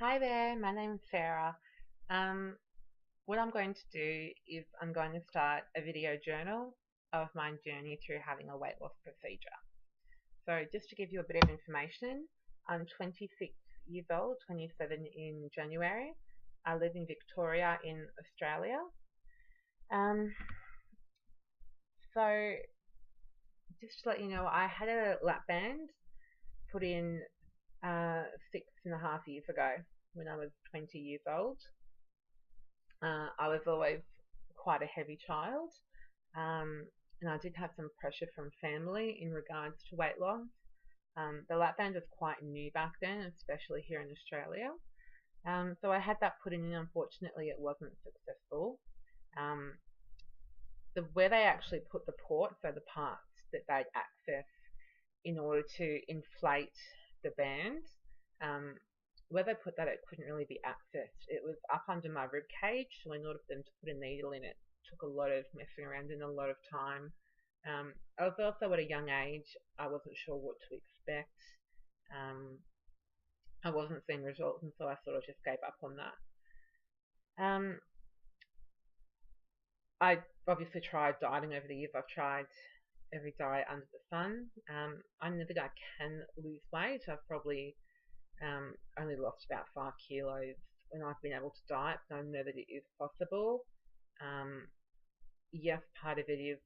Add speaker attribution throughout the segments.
Speaker 1: Hi there, my name's Sarah. Um, what I'm going to do is I'm going to start a video journal of my journey through having a weight loss procedure. So just to give you a bit of information, I'm 26 years old, 27 in January. I live in Victoria in Australia. Um, so just to let you know, I had a lap band put in 6.5 years ago when I was 20 years old. I was always quite a heavy child, um, and I did have some pressure from family in regards to weight loss. The lap band was quite new back then, especially here in Australia. So I had that put in, and unfortunately, it wasn't successful. Um, where they actually put the port, so the parts that they'd access in order to inflate the band, um, where they put that, it couldn't really be accessed. It was up under my rib cage, so in order for them to put a needle in it, took a lot of messing around and a lot of time. I was also at a young age. I wasn't sure what to expect. Um, I wasn't seeing results, and so I sort of just gave up on that. Um, I obviously tried dieting over the years. I've tried every diet under the sun. I know that I can lose weight. I've probably only lost about 5 kilos when I've been able to diet, so I know that it is possible. Um, yes, part of it is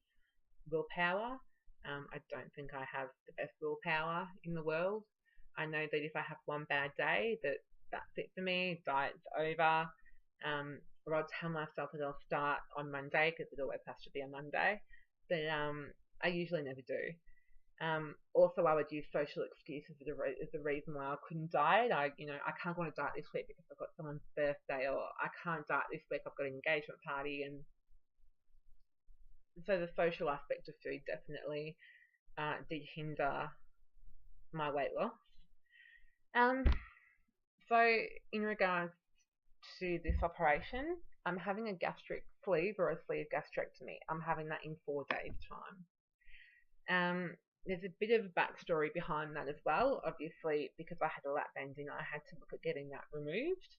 Speaker 1: willpower. I don't think I have the best willpower in the world. I know that if I have one bad day, that's it for me. Diet's over. Or I'll tell myself that I'll start on Monday because it always has to be a Monday, but I usually never do. Also, I would use social excuses as the reason why I couldn't diet. I can't go on a diet this week because I've got someone's birthday, or I can't diet this week, I've got an engagement party. And so the social aspect of food definitely did hinder my weight loss. Um, so in regards to this operation, I'm having a gastric sleeve or a sleeve gastrectomy. I'm having that in 4 days' time. There's a bit of a backstory behind that as well. Obviously, because I had a lap band in, I had to look at getting that removed.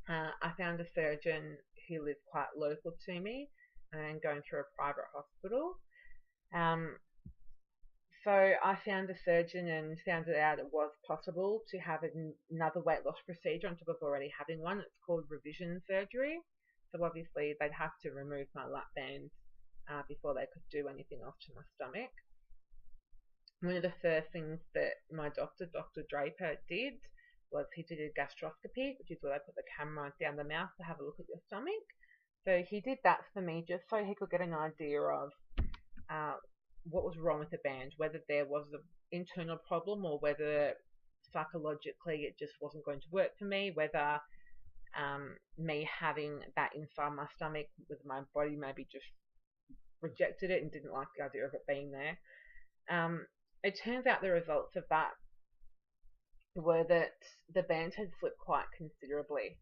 Speaker 1: I found a surgeon who lives quite local to me and going through a private hospital. Um, so I found a surgeon and found it out it was possible to have another weight loss procedure on top of already having one. It's called revision surgery. So obviously they'd have to remove my lap band before they could do anything else to my stomach. One of the first things that my doctor, Dr. Draper, did was he did a gastroscopy, which is where they put the camera down the mouth to have a look at your stomach. So he did that for me just so he could get an idea of what was wrong with the band, whether there was an internal problem or whether psychologically it just wasn't going to work for me, whether me having that inside my stomach, whether my body maybe just rejected it and didn't like the idea of it being there. It turns out the results of that were that the band had slipped quite considerably.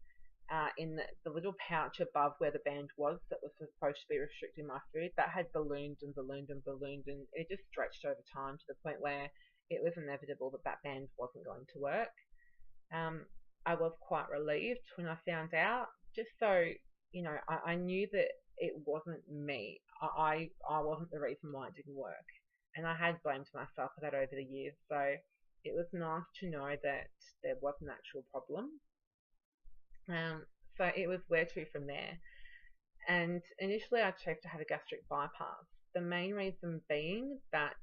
Speaker 1: In the little pouch above where the band was that was supposed to be restricting my food, that had ballooned and ballooned and ballooned, and it just stretched over time to the point where it was inevitable that that band wasn't going to work. I was quite relieved when I found out, just so I knew that it wasn't me. I wasn't the reason why it didn't work, and I had blamed myself for that over the years. So it was nice to know that there was an actual problem. So it was where to from there. And initially I chose to have a gastric bypass. The main reason being that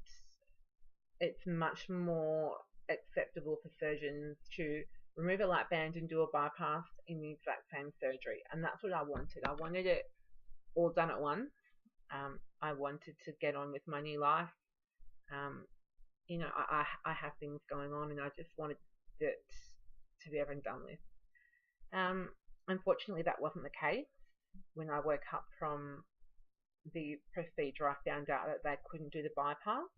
Speaker 1: it's much more acceptable for surgeons to remove a lap band and do a bypass in the exact same surgery. And that's what I wanted. I wanted it all done at once. I wanted to get on with my new life. I have things going on and I just wanted it to be over and done with. Unfortunately, that wasn't the case. When I woke up from the procedure, I found out that they couldn't do the bypass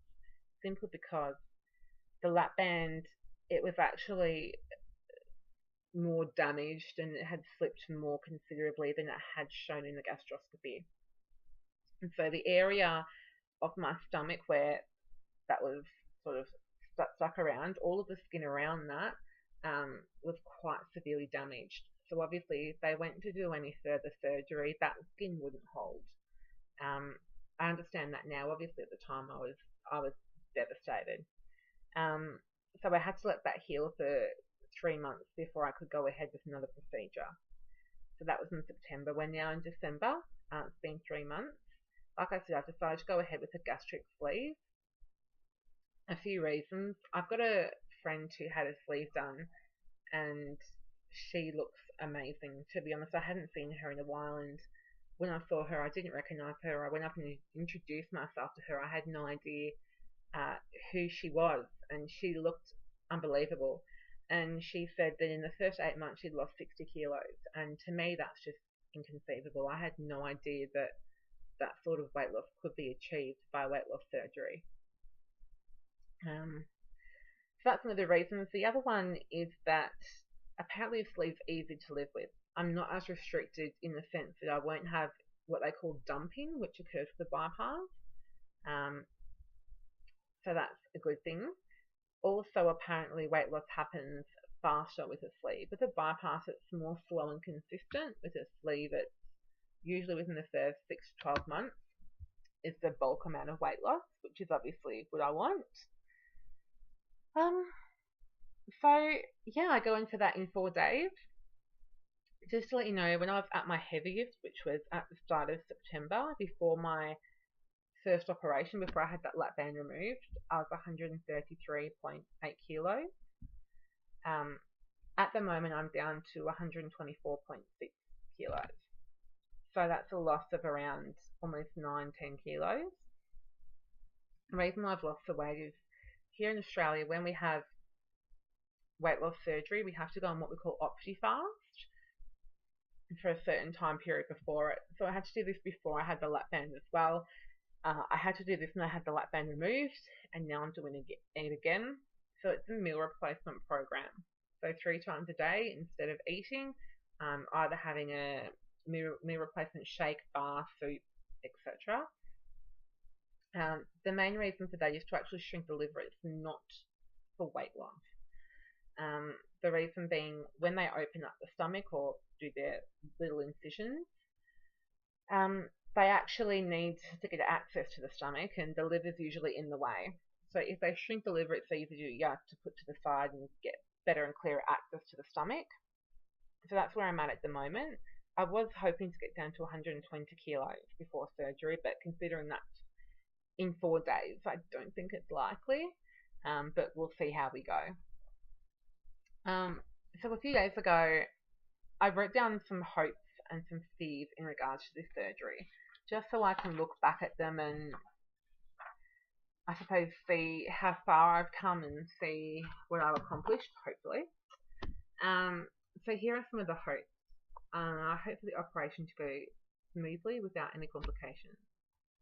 Speaker 1: simply because the lap band, it was actually more damaged and it had slipped more considerably than it had shown in the gastroscopy. And so the area of my stomach where that was sort of stuck around, all of the skin around that was quite severely damaged. So obviously, if they went to do any further surgery, that skin wouldn't hold. I understand that now. Obviously, at the time, I was devastated. Um, so I had to let that heal for 3 months before I could go ahead with another procedure. So that was in September. We're now in December. It's been 3 months. Like I said, I've decided to go ahead with a gastric sleeve. A few reasons. I've got a friend who had a sleeve done, and she looks amazing. To be honest, I hadn't seen her in a while, and when I saw her, I didn't recognise her. I went up and introduced myself to her. I had no idea who she was, and she looked unbelievable. And she said that in the first 8 months she'd lost 60 kilos, and to me that's just inconceivable. I had no idea that that sort of weight loss could be achieved by weight loss surgery. So that's one of the reasons. The other one is that apparently a sleeve's easy to live with. I'm not as restricted in the sense that I won't have what they call dumping, which occurs with the bypass. So that's a good thing. Also, apparently weight loss happens faster with a sleeve. With a bypass, it's more slow and consistent. With a sleeve, it's usually within the first 6 to 12 months is the bulk amount of weight loss, which is obviously what I want. So yeah, I go in for that in 4 days. Just to let you know, when I was at my heaviest, which was at the start of September, before my first operation, before I had that lap band removed, I was 133.8 kilos. At the moment, I'm down to 124.6 kilos. So that's a loss of around almost 9-10 kilos. The reason I've lost the weight is here in Australia, when we have weight loss surgery, we have to go on what we call OptiFast for a certain time period before it. So I had to do this before I had the lap band as well. I had to do this when I had the lap band removed, and now I'm doing it again. So it's a meal replacement program. So 3 times a day, instead of eating, either having a meal replacement shake, bar, soup, etc. The main reason for that is to actually shrink the liver. It's not for weight loss. The reason being, when they open up the stomach or do their little incisions, they actually need to get access to the stomach, and the liver's usually in the way. So if they shrink the liver, it's easy to put to the side and get better and clearer access to the stomach. So that's where I'm at the moment. I was hoping to get down to 120 kilos before surgery, but considering that's in 4 days, I don't think it's likely, but we'll see how we go. So a few days ago, I wrote down some hopes and some fears in regards to this surgery, just so I can look back at them and I suppose see how far I've come and see what I've accomplished, hopefully. So here are some of the hopes. I hope for the operation to go smoothly without any complications.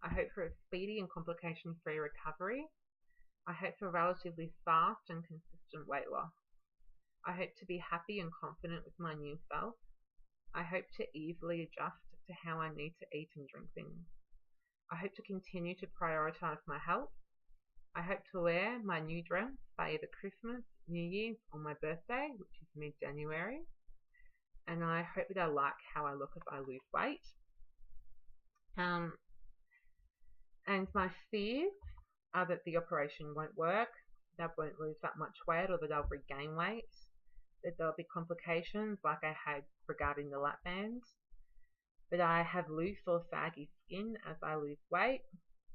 Speaker 1: I hope for a speedy and complication-free recovery. I hope for relatively fast and consistent weight loss. I hope to be happy and confident with my new self. I hope to easily adjust to how I need to eat and drink things. I hope to continue to prioritise my health. I hope to wear my new dress by either Christmas, New Year's or my birthday, which is mid-January. And I hope that I like how I look if I lose weight. And my fears are that the operation won't work, that I won't lose that much weight, or that I'll regain weight, that there'll be complications like I had regarding the lap band, that I have loose or saggy skin as I lose weight,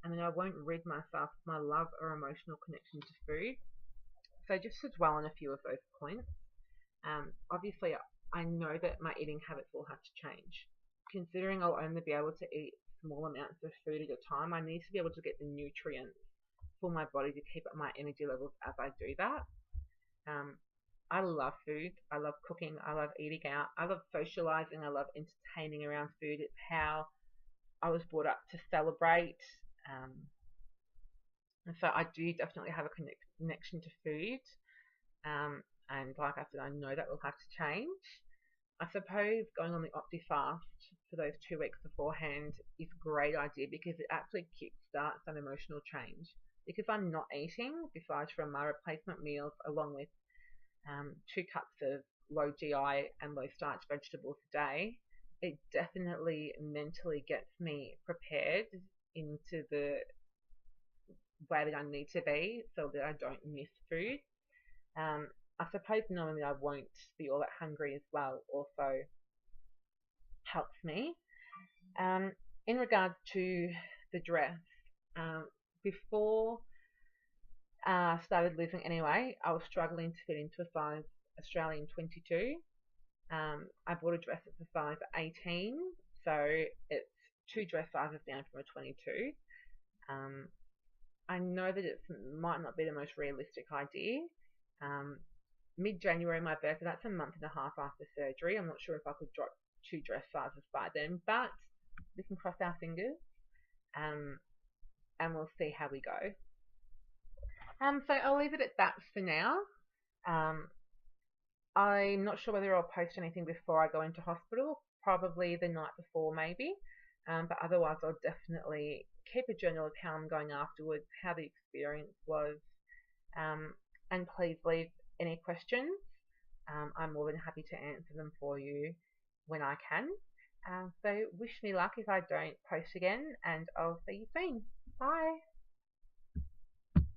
Speaker 1: and that I won't rid myself of my love or emotional connection to food. So just to dwell on a few of those points, obviously I know that my eating habits will have to change. Considering I'll only be able to eat small amounts of food at a time, I need to be able to get the nutrients for my body to keep up my energy levels as I do that. I love food. I love cooking. I love eating out. I love socializing. I love entertaining around food. It's how I was brought up to celebrate. And so I do definitely have a connection to food. And like I said, I know that will have to change. I suppose going on the OptiFast for those 2 weeks beforehand is a great idea because it actually kickstarts an emotional change. Because I'm not eating, besides from my replacement meals, along with 2 cups of low GI and low starch vegetables a day, it definitely mentally gets me prepared into the way that I need to be so that I don't miss food. I suppose knowing that I won't be all that hungry as well also helps me. In regards to the dress, before I started losing anyway, I was struggling to fit into a size Australian 22. I bought a dress that's a size 18, so it's 2 dress sizes down from a 22. I know that it might not be the most realistic idea. Mid-January, my birthday, that's a month and a half after surgery. I'm not sure if I could drop 2 dress sizes by then, but we can cross our fingers, and we'll see how we go. So I'll leave it at that for now. I'm not sure whether I'll post anything before I go into hospital, probably the night before maybe, but otherwise I'll definitely keep a journal of how I'm going afterwards, how the experience was, and please leave any questions. I'm more than happy to answer them for you when I can. So wish me luck if I don't post again, and I'll see you soon. Bye!